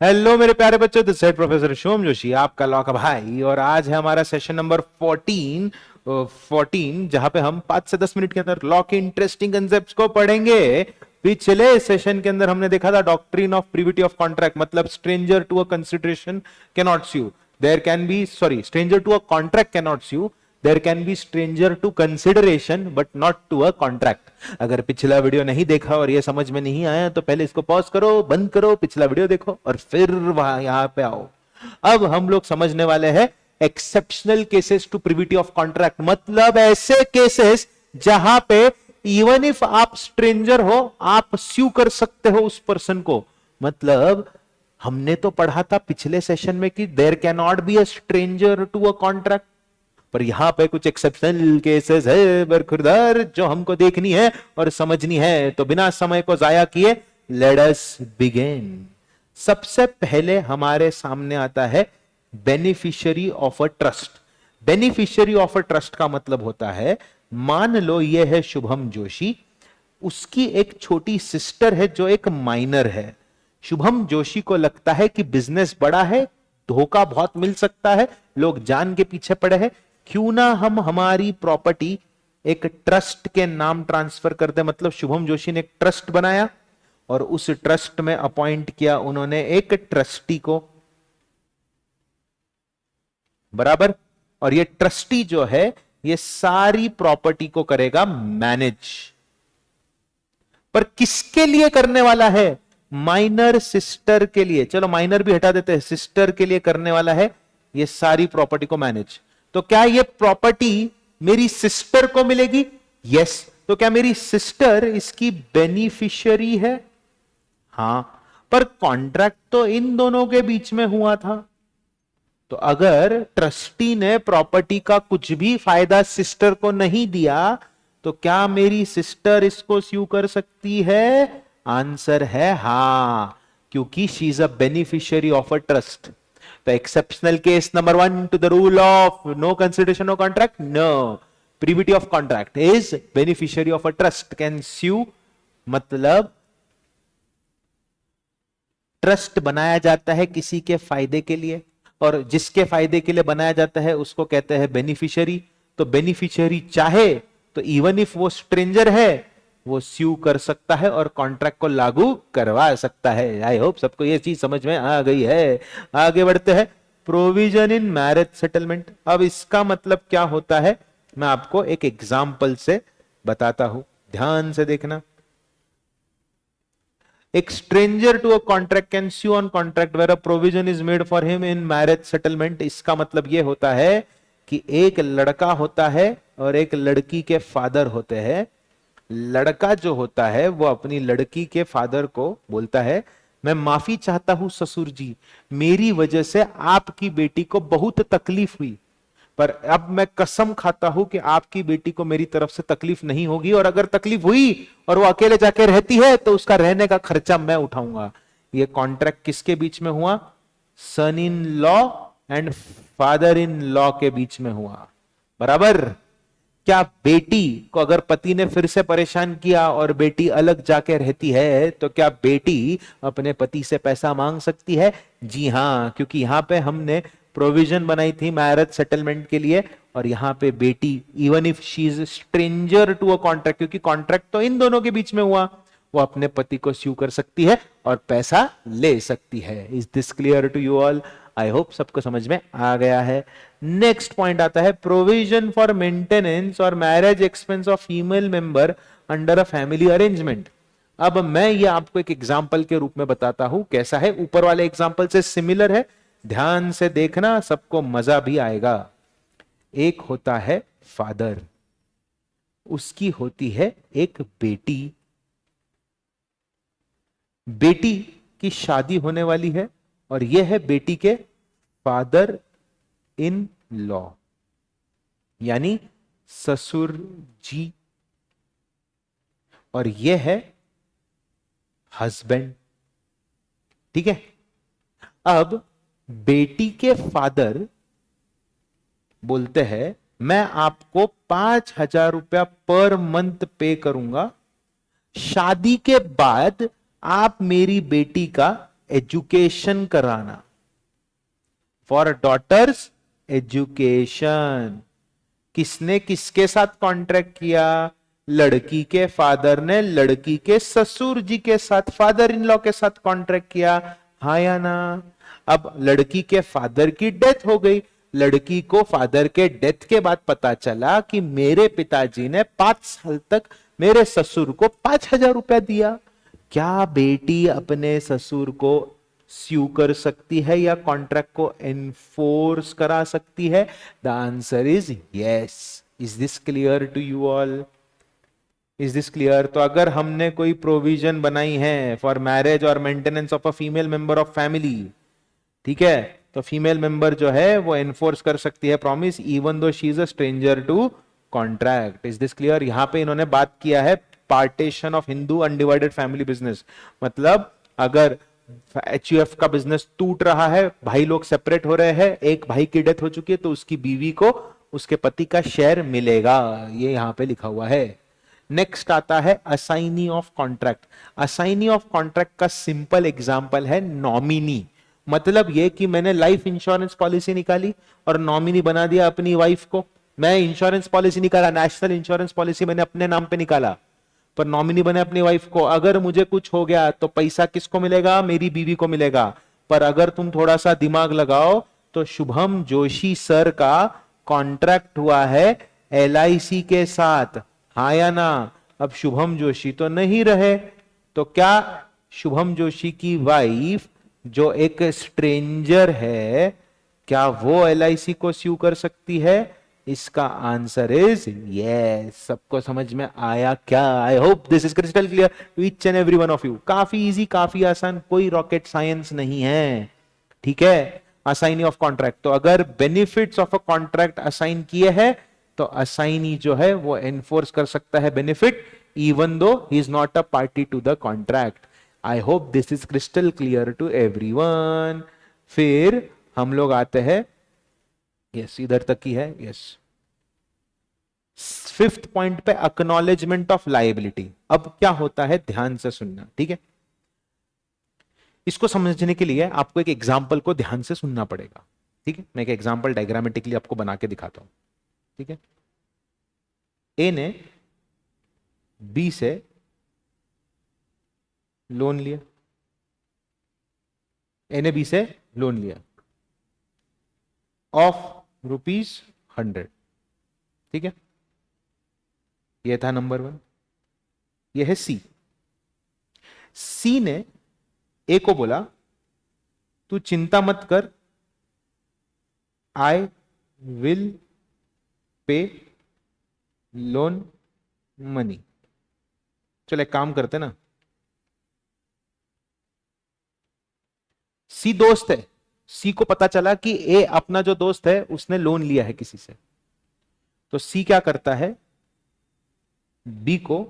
Hello मेरे प्यारे बच्चों, दिस है प्रोफेसर शिवम जोशी, आपका लॉ का भाई। और आज है हमारा सेशन नंबर 14 जहां पे हम 5 से 10 मिनट के अंदर लॉ के इंटरेस्टिंग कंसेप्ट्स को पढ़ेंगे। पिछले सेशन के अंदर हमने देखा था doctrine of privity of contract, मतलब stranger to a consideration can not sue, there can be sorry stranger to a contract can not sue, there can be stranger to consideration but not to a contract. अगर पिछला video नहीं देखा और ये समझ में नहीं आया तो पहले इसको पॉज करो, बंद करो, पिछला वीडियो देखो और फिर वहां यहां पे आओ। अब हम लोग समझने वाले हैं exceptional cases to privity of contract, मतलब ऐसे केसेस जहां पे इवन इफ आप स्ट्रेंजर हो आप स्यू कर सकते हो उस पर्सन को। मतलब हमने तो पढ़ा था पिछले सेशन में कि there cannot be a stranger to a contract, पर यहां पे कुछ एक्सेप्शनल केसेस है बरखुरदार जो हमको देखनी है और समझनी है। तो बिना समय को जाया किए लेट अस बिगिन। सबसे पहले हमारे सामने आता है beneficiary of a trust. Beneficiary of a trust का मतलब होता है, मान लो यह है शुभम जोशी, उसकी एक छोटी सिस्टर है जो एक माइनर है। शुभम जोशी को लगता है कि बिजनेस बड़ा है, धोखा बहुत मिल सकता है, लोग जान के पीछे पड़े हैं, क्यों ना हम हमारी प्रॉपर्टी एक ट्रस्ट के नाम ट्रांसफर कर दे। मतलब शुभम जोशी ने एक ट्रस्ट बनाया और उस ट्रस्ट में अपॉइंट किया उन्होंने एक ट्रस्टी को, बराबर। और ये ट्रस्टी जो है ये सारी प्रॉपर्टी को करेगा मैनेज, पर किसके लिए करने वाला है? माइनर सिस्टर के लिए। चलो माइनर भी हटा देते हैं, सिस्टर के लिए करने वाला है ये सारी प्रॉपर्टी को मैनेज। तो क्या ये प्रॉपर्टी मेरी सिस्टर को मिलेगी? यस। तो क्या मेरी सिस्टर इसकी बेनिफिशियरी है? हां। पर कॉन्ट्रैक्ट तो इन दोनों के बीच में हुआ था, तो अगर ट्रस्टी ने प्रॉपर्टी का कुछ भी फायदा सिस्टर को नहीं दिया तो क्या मेरी सिस्टर इसको स्यू कर सकती है? आंसर है हां, क्योंकि she is a beneficiary of a trust. तो exceptional case number 1 to the rule of no consideration of contract, no privity of contract is beneficiary of a trust can sue. मतलब trust बनाया जाता है किसी के फायदे के लिए, और जिसके फायदे के लिए बनाया जाता है उसको कहते हैं बेनिफिशियरी। तो बेनिफिशियरी चाहे तो इवन इफ वो स्ट्रेंजर है वो स्यू कर सकता है और कॉन्ट्रैक्ट को लागू करवा सकता है। आई होप सबको ये चीज समझ में आ गई है। आगे बढ़ते हैं, प्रोविजन इन मैरिज सेटलमेंट। अब इसका मतलब क्या होता है मैं आपको एक एग्जाम्पल से बताता हूं, ध्यान से देखना। एक stranger to a contract can sue on contract where a provision is made for him in marriage settlement. इसका मतलब यह होता है कि एक लड़का होता है और एक लड़की के फादर होते हैं। लड़का जो होता है वो अपनी लड़की के फादर को बोलता है, मैं माफी चाहता हूं ससुर जी, मेरी वजह से आपकी बेटी को बहुत तकलीफ हुई, पर अब मैं कसम खाता हूं कि आपकी बेटी को मेरी तरफ से तकलीफ नहीं होगी, और अगर तकलीफ हुई और वो अकेले जाके रहती है तो उसका रहने का खर्चा मैं उठाऊंगा। ये कॉन्ट्रैक्ट किसके बीच में हुआ? Son in law and father in law के बीच में हुआ, बराबर। क्या बेटी को अगर पति ने फिर से परेशान किया और बेटी अलग जाके रहती है तो क्या बेटी अपने पति से पैसा मांग सकती है? जी हां, क्योंकि यहां पे हमने प्रोविजन बनाई थी मैरिज सेटलमेंट के लिए, और यहां पे बेटी even if she is stranger to a contract, क्योंकि कॉन्ट्रैक्ट तो इन दोनों के बीच में हुआ, वो अपने पति को स्यू कर सकती है और पैसा ले सकती है। Is this clear to you all? I hope सबको समझ में आ गया है। नेक्स्ट पॉइंट आता है प्रोविजन फॉर मेंटेनेंस और marriage expense of female member under a family arrangement. अब मैं ये आपको एक एग्जांपल के रूप में बताता हूं कैसा है, ऊपर वाले एग्जांपल से सिमिलर है, ध्यान से देखना, सबको मजा भी आएगा। एक होता है फादर, उसकी होती है एक बेटी, बेटी की शादी होने वाली है और यह है बेटी के फादर इन लॉ, यानी ससुर जी, और यह है हस्बैंड। ठीक है। अब बेटी के फादर बोलते हैं मैं आपको 5,000 रुपया पर मंथ पे करूंगा, शादी के बाद आप मेरी बेटी का एजुकेशन कराना, फॉर डॉटर्स एजुकेशन। किसने किसके साथ कॉन्ट्रैक्ट किया? लड़की के फादर ने लड़की के ससुर जी के साथ, फादर इन लॉ के साथ कॉन्ट्रैक्ट किया, हाँ या ना? अब लड़की के फादर की डेथ हो गई, लड़की को फादर के डेथ के बाद पता चला कि मेरे पिताजी ने 5 साल तक मेरे ससुर को 5,000 रुपया दिया। क्या बेटी अपने ससुर को स्यू कर सकती है या कॉन्ट्रैक्ट को एनफोर्स करा सकती है? The answer is yes. Is this clear to you all? Is this clear? तो अगर हमने कोई प्रोविजन बनाई है फॉर मैरिज और maintenance of a female member of family, ठीक है, तो फीमेल मेंबर जो है वो एनफोर्स कर सकती है promise even though she is a stranger to contract. Is this clear? यहां पे इन्होंने बात किया है partition of Hindu undivided family business. मतलब अगर एचयूएफ का बिजनेस टूट रहा है, भाई लोग सेपरेट हो रहे हैं, एक भाई की डेथ हो चुकी है, तो उसकी बीवी को उसके पति का शेयर मिलेगा, ये यहां पे लिखा हुआ है। नेक्स्ट आता है assignee of contract. Assignee of contract का सिंपल एग्जांपल है नॉमिनी। मतलब ये कि मैंने लाइफ इंश्योरेंस पॉलिसी निकाली और नॉमिनी बना दिया अपनी वाइफ को। मैं इंश्योरेंस पॉलिसी निकाला, नेशनल इंश्योरेंस पॉलिसी मैंने अपने नाम पे निकाला, पर नॉमिनी बने अपनी वाइफ को। अगर मुझे कुछ हो गया तो पैसा किसको मिलेगा? मेरी बीवी को मिलेगा। पर अगर तुम थोड़ा सा दिमाग लगाओ तो शुभम जोशी सर का कॉन्ट्रैक्ट हुआ है एलआईसी के साथ, हाँ या ना? अब शुभम जोशी तो नहीं रहे, तो क्या शुभम जोशी की वाइफ जो एक स्ट्रेंजर है, क्या वो एलआईसी को स्यू कर सकती है? इसका आंसर इज यस। सबको समझ में आया क्या? I hope this is crystal clear to each and every one of you. काफी इजी, काफी आसान, कोई रॉकेट साइंस नहीं है, ठीक है। असाइनी ऑफ कॉन्ट्रैक्ट, तो अगर benefits of a contract assign किए हैं तो असाइनी जो है वो एनफोर्स कर सकता है benefit even though he is not a party to the contract. I hope this is crystal clear to everyone. फिर हम लोग आते हैं, यस इधर तक ही है, यस, फिफ्थ पॉइंट पे एक्नॉलेजमेंट ऑफ लायबिलिटी। अब क्या होता है, ध्यान से सुनना, ठीक है। इसको समझने के लिए आपको एक एग्जाम्पल को ध्यान से सुनना पड़ेगा, ठीक है। मैं एक एग्जाम्पल डायग्रामेटिकली आपको बना के दिखाता हूं, ठीक है। ए ने बी से लोन लिया, ए ने बी से लोन लिया ऑफ ₹100, ठीक है। यह था नंबर 1। यह है सी। सी ने ए को बोला तू चिंता मत कर, आई विल पे लोन मनी। चलो एक काम करते ना, सी दोस्त है, सी को पता चला कि ए अपना जो दोस्त है उसने लोन लिया है किसी से, तो सी क्या करता है, बी को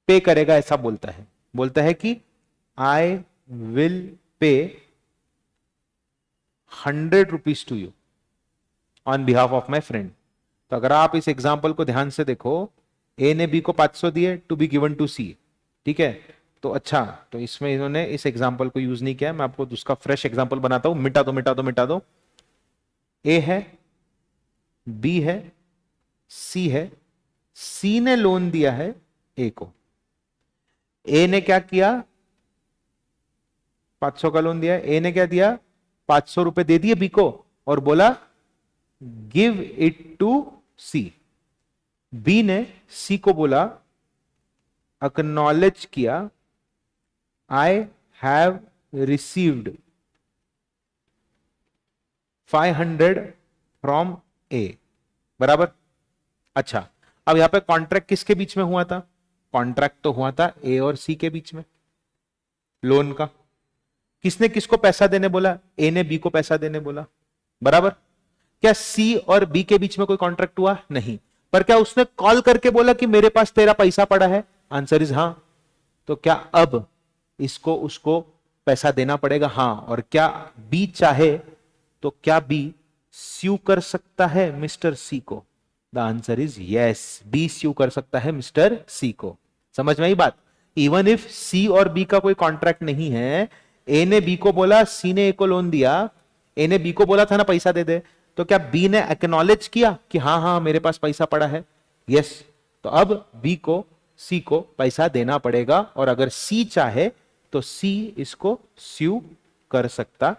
पे करेगा, ऐसा बोलता है कि आई will pay ₹100 to you on behalf of my friend. तो अगर आप इस एग्जाम्पल को ध्यान से देखो, ए ने बी को 500 दिए टू बी गिवन टू सी, ठीक है। तो अच्छा, तो इसमें इन्होंने इस एग्जाम्पल को यूज नहीं किया, मैं आपको उसका फ्रेश एग्जाम्पल बनाता हूं। मिटा दो। ए है, बी है, सी है, सी ने लोन दिया है ए को। ए ने क्या किया, 500 का लोन दिया, ए ने क्या दिया, 500 रुपए दे दिए बी को और बोला give it to C. B ने सी को बोला, एक्नॉलेज किया, I have received 500 from A, बराबर। अच्छा, अब यहां पे कॉन्ट्रैक्ट किसके बीच में हुआ था? कॉन्ट्रैक्ट तो हुआ था ए और सी के बीच में, लोन का। किसने किसको पैसा देने बोला? ए ने बी को पैसा देने बोला, बराबर। क्या सी और बी के बीच में कोई कॉन्ट्रैक्ट हुआ? नहीं। पर क्या उसने कॉल करके बोला कि मेरे पास तेरा पैसा पड़ा है? आंसर इज हां। तो क्या अब इसको उसको पैसा देना पड़ेगा? हां। और क्या बी चाहे तो क्या बी स्यू कर सकता है मिस्टर सी को? The answer is yes, B sue कर सकता है मिस्टर सी को। समझ में आई बात? इवन इफ सी और बी का कोई कॉन्ट्रैक्ट नहीं है, ए ने बी को बोला, सी ने ए को लोन दिया, ए ने बी को बोला था ना पैसा दे दे, तो क्या बी ने एक्नॉलेज किया कि हाँ हाँ मेरे पास पैसा पड़ा है? यस। तो अब बी को सी को पैसा देना पड़ेगा, और अगर सी चाहे तो सी इसको स्यू कर सकता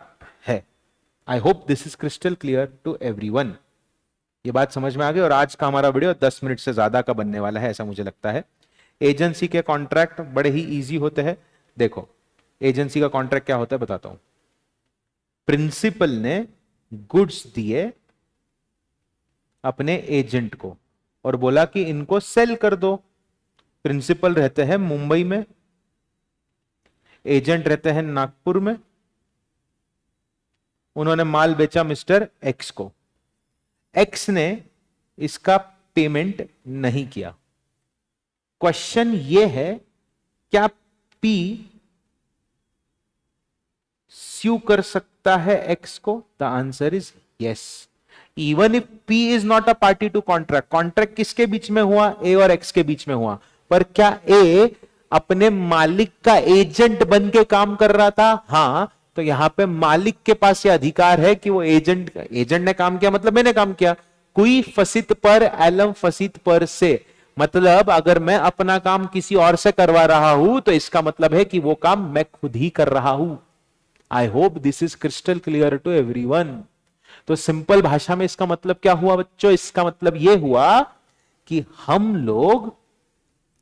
है। I hope this is crystal clear to everyone. ये बात समझ में आ गई। और आज का हमारा वीडियो 10 मिनट से ज्यादा का बनने वाला है, ऐसा मुझे लगता है। एजेंसी के कॉन्ट्रैक्ट बड़े ही इजी होते हैं। देखो एजेंसी का कॉन्ट्रैक्ट क्या होता है बताता हूं। प्रिंसिपल ने गुड्स दिए अपने एजेंट को और बोला कि इनको सेल कर दो। प्रिंसिपल रहते हैं मुंबई में, एजेंट रहते हैं नागपुर में। उन्होंने माल बेचा मिस्टर एक्स को, एक्स ने इसका पेमेंट नहीं किया। क्वेश्चन ये है, क्या पी स्यू कर सकता है एक्स को? The answer is yes, even if P is not a party to contract. Contract किसके बीच में हुआ? ए और एक्स के बीच में हुआ। पर क्या ए अपने मालिक का एजेंट बन के काम कर रहा था? हाँ। तो यहां पे मालिक के पास यह अधिकार है कि वो एजेंट ने काम किया मतलब मैंने काम किया। कोई फसित पर एलम फसित पर से, मतलब अगर मैं अपना काम किसी और से करवा रहा हूं तो इसका मतलब है कि वो काम मैं खुद ही कर रहा हूं। I hope this is crystal clear to everyone. तो सिंपल भाषा में इसका मतलब क्या हुआ बच्चों? इसका मतलब यह हुआ कि हम लोग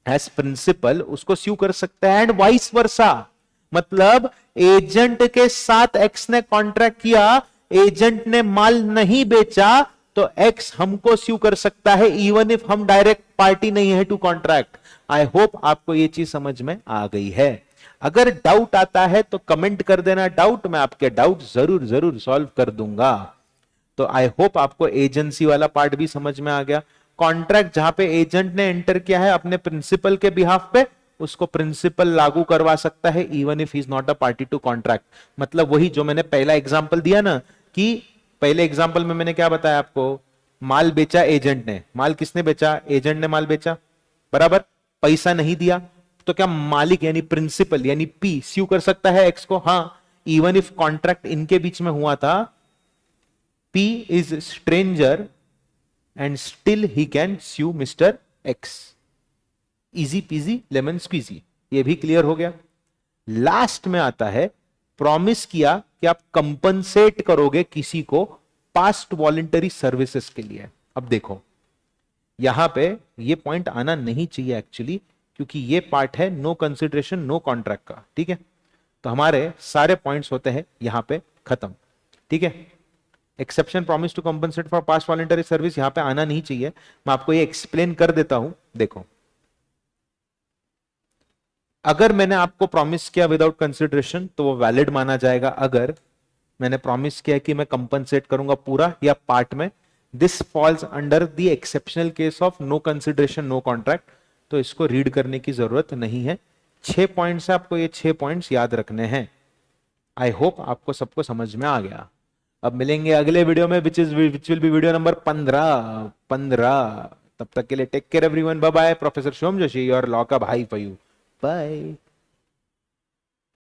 एज प्रिंसिपल उसको स्यू कर सकते हैं, एंड वाइस वर्सा। मतलब एजेंट के साथ एक्स ने कॉन्ट्रैक्ट किया, एजेंट ने माल नहीं बेचा, तो एक्स हमको स्यू कर सकता है इवन इफ हम डायरेक्ट पार्टी नहीं है टू कॉन्ट्रैक्ट। आई होप आपको यह चीज समझ में आ गई है। अगर डाउट आता है तो कमेंट कर देना डाउट, मैं आपके डाउट जरूर जरूर सॉल्व कर दूंगा। तो आई होप आपको एजेंसी वाला पार्ट भी समझ में आ गया। कॉन्ट्रैक्ट जहां पे एजेंट ने एंटर किया है अपने प्रिंसिपल के बिहाफ पे, उसको प्रिंसिपल लागू करवा सकता है even if he is not a party to contract. मतलब वही जो मैंने पहला एग्जांपल दिया ना, कि पहले एग्जांपल में मैंने क्या बताया आपको? माल बेचा एजेंट ने। माल किसने बेचा? एजेंट ने माल बेचा, बराबर। पैसा नहीं दिया, तो क्या मालिक यानी प्रिंसिपल यानी पी स्यू कर सकता है एक्स को? हाँ, इवन इफ कॉन्ट्रैक्ट इनके बीच में हुआ था। P is stranger and still he can sue mister X. Easy peasy lemon squeezy. ये भी क्लियर हो गया। लास्ट में आता है, प्रॉमिस किया कि आप कंपनसेट करोगे किसी को पास्ट वॉलंटरी सर्विसेज के लिए। अब देखो यहां पे ये पॉइंट आना नहीं चाहिए एक्चुअली, क्योंकि ये पार्ट है नो कंसिडरेशन नो कॉन्ट्रैक्ट का, ठीक है। तो हमारे सारे पॉइंट्स होते हैं यहां पे खत्म, ठीक है। Exception promise to compensate for past voluntary service यहां पे आना नहीं चाहिए। मैं आपको ये एक्सप्लेन कर देता हूं। देखो, अगर मैंने आपको प्रॉमिस किया विदाउट कंसिडरेशन तो वो वैलिड माना जाएगा। अगर मैंने प्रॉमिस किया कि मैं कंपनसेट करूंगा पूरा या पार्ट में, this falls under the exceptional case of no consideration no contract. तो इसको रीड करने की जरूरत नहीं है। 6 पॉइंट्स है, आपको ये 6 पॉइंट्स याद रखने हैं। आई होप आपको सबको समझ में आ गया। अब मिलेंगे अगले वीडियो में which will be video number 15। तब तक के लिए take care everyone, bye bye. Professor Shivam Joshi और लॉ का भाई फॉर यू, बाय।